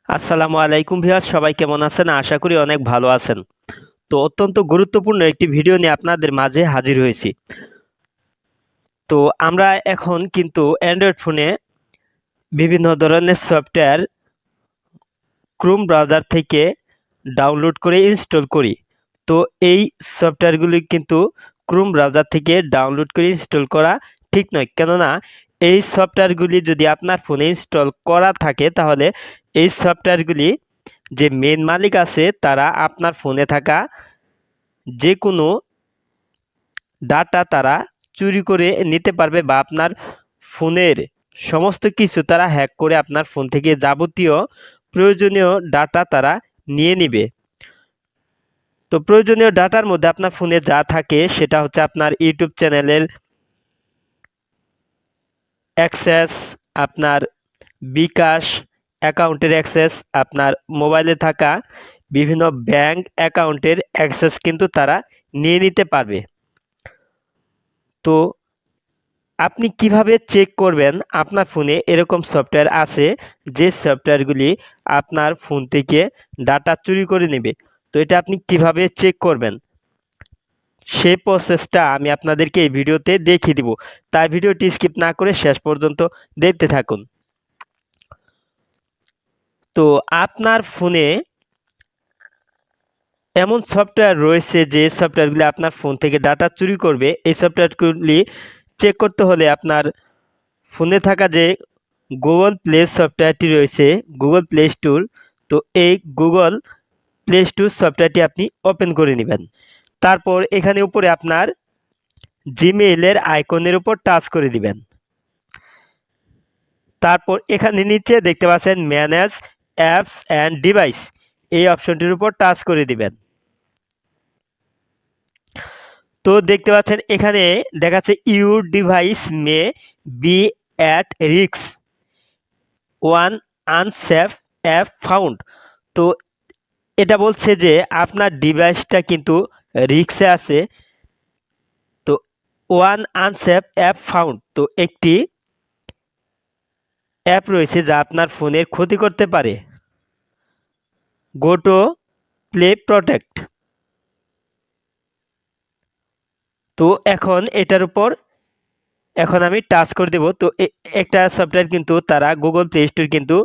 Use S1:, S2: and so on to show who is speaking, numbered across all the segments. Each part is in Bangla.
S1: আসসালামু আলাইকুম ভিউয়ার্স, সবাই কেমন আছেন? আশা করি অনেক ভালো আছেন। তো অত্যন্ত গুরুত্বপূর্ণ একটি ভিডিও নিয়ে আপনাদের মাঝে হাজির হয়েছি। তো আমরা এখন কিন্তু অ্যান্ড্রয়েড ফোনে বিভিন্ন ধরনের সফটওয়্যার ক্রোম ব্রাউজার থেকে ডাউনলোড করে ইনস্টল করি। তো এই সফটওয়্যারগুলি কিন্তু ক্রোম ব্রাউজার থেকে ডাউনলোড করে ইনস্টল করা ঠিক নয়, কেননা এই সফটওয়্যারগুলি যদি আপনার ফোনে ইনস্টল করা থাকে তাহলে এই সফটওয়্যারগুলি যে মেন মালিক আছে তারা আপনার ফোনে থাকা যে কোনো ডাটা তারা চুরি করে নিতে পারবে বা আপনার ফোনের সমস্ত কিছু তারা হ্যাক করে আপনার ফোন থেকে যাবতীয় প্রয়োজনীয় ডাটা তারা নিয়ে নিবে। তো প্রয়োজনীয় ডাটার মধ্যে আপনার ফোনে যা থাকে সেটা হচ্ছে আপনার ইউটিউব চ্যানেলের অ্যাক্সেস, আপনার বিকাশ অ্যাকাউন্টের অ্যাক্সেস, আপনার মোবাইলে থাকা বিভিন্ন ব্যাংক অ্যাকাউন্টের অ্যাক্সেস কিন্তু তারা নিয়ে নিতে পারবে। তো আপনি কিভাবে চেক করবেন আপনার ফোনে এরকম সফটওয়্যার আছে যে সফটওয়্যারগুলি আপনার ফোন থেকে ডাটা চুরি করে নেবে? তো এটা আপনি কিভাবে চেক করবেন সেই প্রসেসটা আমি আপনাদেরকে এই ভিডিওতে দেখিয়ে দিব, তাই ভিডিওটি স্কিপ না করে শেষ পর্যন্ত দেখতে থাকুন। তো আপনার ফোনে এমন সফটওয়্যার রয়েছে যে সফটওয়্যারগুলি আপনার ফোন থেকে ডাটা চুরি করবে। এই সফটওয়্যারগুলি চেক করতে হলে আপনার ফোনে থাকা যে গুগল প্লে সফটওয়্যারটি রয়েছে, গুগল প্লে স্টোর, তো এই গুগল প্লে স্টোর সফটওয়্যারটি আপনি ওপেন করে নেবেন। তারপর এখানে উপরে আপনার জিমেইলের আইকনের উপর টাচ করে দিবেন। তারপর এখানে নিচে দেখতে পাচ্ছেন ম্যানেজ অ্যাপস অ্যান্ড ডিভাইস, এই অপশনটির উপর টাচ করে দিবেন। তো দেখতে পাচ্ছেন এখানে দেখাচ্ছে your device may be at risk, one unsafe app found. তো এটা বলছে যে আপনার ডিভাইসটা কিন্তু রিস্কে আছে। তো ওয়ান আনসেফ অ্যাপ ফাউন্ড, তো একটি অ্যাপ রয়েছে যা আপনার ফোনের ক্ষতি করতে পারে। Go to play protect. তো এখন এটার উপর এখন আমি টাচ করে দেব। তো একটা সফটওয়্যার কিন্তু তারা গুগল প্লে স্টোর কিন্তু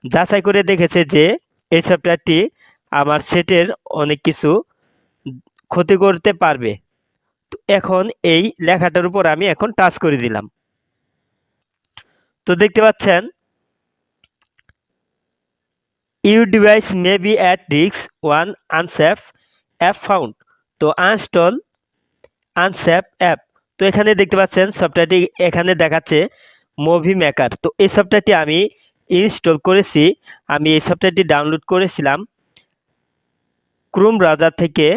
S1: যাচাই করে দেখেছে যে এই সফটওয়্যারটি আমার সেটের অনেক কিছু ক্ষতি করতে পারবে। তো এখন এই লেখাটার উপর আমি এখন টাচ করে দিলাম। তো দেখতে পাচ্ছেন your device may be at risk, one unsafe app found. তো আনস্টল আনসেফ অ্যাপ। তো এখানে দেখতে পাচ্ছেন সফটওয়্যারটি এখানে দেখাচ্ছে মুভি মেকার। তো এই সফটওয়্যারটি আমি ইনস্টল করেছি, আমি এই সফটওয়্যারটি ডাউনলোড করেছিলাম ক্রোম ব্রাউজার থেকে,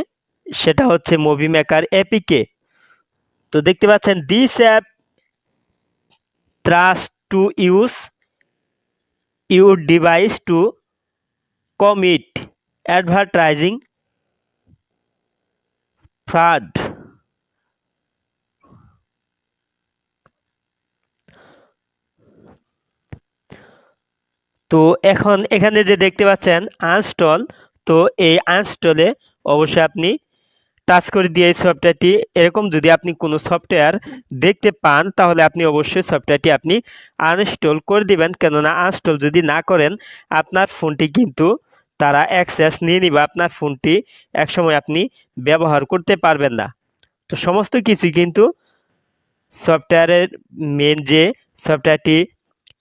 S1: সেটা হচ্ছে মুভি মেকার এপিকে। তো দেখতে পাচ্ছেন this app trust to use your device two commit advertising fraud. তো এখন এখানে যে দেখতে পাচ্ছেন আনস্টল, তো এই আনস্টলে অবশ্যই আপনি টাচ করে দিয়ে এই সফটওয়্যারটি, এরকম যদি আপনি কোনো সফটওয়্যার দেখতে পান তাহলে আপনি অবশ্যই সফটওয়্যারটি আপনি আনইনস্টল করে দিবেন, কেননা আনইনস্টল যদি না করেন আপনার ফোনটি কিন্তু তারা অ্যাক্সেস নিয়ে নিবে, আপনার ফোনটি একসময় আপনি ব্যবহার করতে পারবেন না। তো সমস্ত কিছুই কিন্তু সফটওয়্যারের মেন যে সফটওয়্যারটি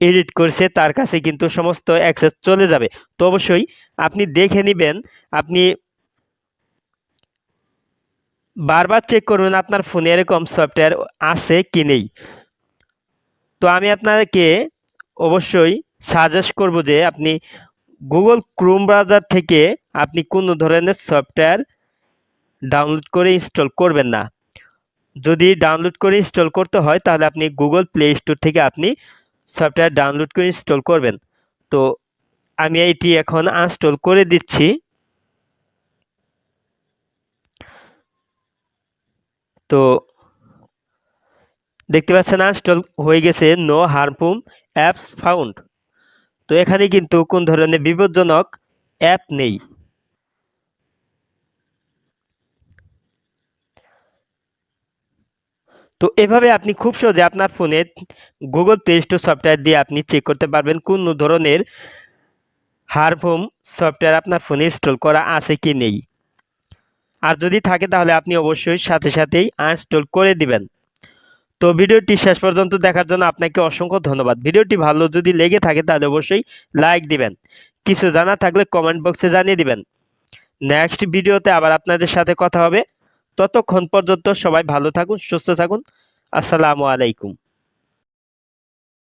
S1: এডিট করছে তার কাছে কিন্তু সমস্ত অ্যাক্সেস চলে যাবে। তো অবশ্যই আপনি দেখে নেবেন, আপনি বারবার চেক করবেন আপনার ফোনে এরকম সফটওয়্যার আছে কি নেই। তো আমি আপনাকে অবশ্যই সাজেস্ট করব যে আপনি গুগল ক্রোম ব্রাউজার থেকে আপনি কোনো ধরনের সফটওয়্যার ডাউনলোড করে ইনস্টল করবেন না। যদি ডাউনলোড করে ইনস্টল করতে হয় তাহলে আপনি গুগল প্লে স্টোর থেকে আপনি সফটওয়্যার ডাউনলোড করে ইনস্টল করবেন। তো আমি এটি এখন আনইনস্টল করে দিচ্ছি। তো দেখতে পাচ্ছেন আনইনস্টল হয়ে গেছে, নো হার্মফুল অ্যাপস ফাউন্ড। তো এখানে কিন্তু কোন ধরনের বিপজ্জনক অ্যাপ নেই। তো এভাবে আপনি খুব সহজে আপনার ফোনে গুগল প্লে স্টোর সফটওয়্যার দিয়ে আপনি চেক করতে পারবেন কোন ধরনের হারমফুল সফটওয়্যার আপনার ফোনে ইনস্টল করা আছে কি নেই। আর যদি থাকে তাহলে আপনি অবশ্যই সাথে সাথেই আনইনস্টল করে দিবেন। তো ভিডিওটি শেষ পর্যন্ত দেখার জন্য আপনাকে অসংখ্য ধন্যবাদ। ভিডিওটি ভালো যদি লেগে থাকে তাহলে অবশ্যই লাইক দিবেন। কিছু জানা থাকলে কমেন্ট বক্সে জানিয়ে দিবেন। নেক্সট ভিডিওতে আবার আপনাদের সাথে কথা হবে। ততক্ষণ পর্যন্ত সবাই ভালো থাকুন, সুস্থ থাকুন। আসসালামু আলাইকুম।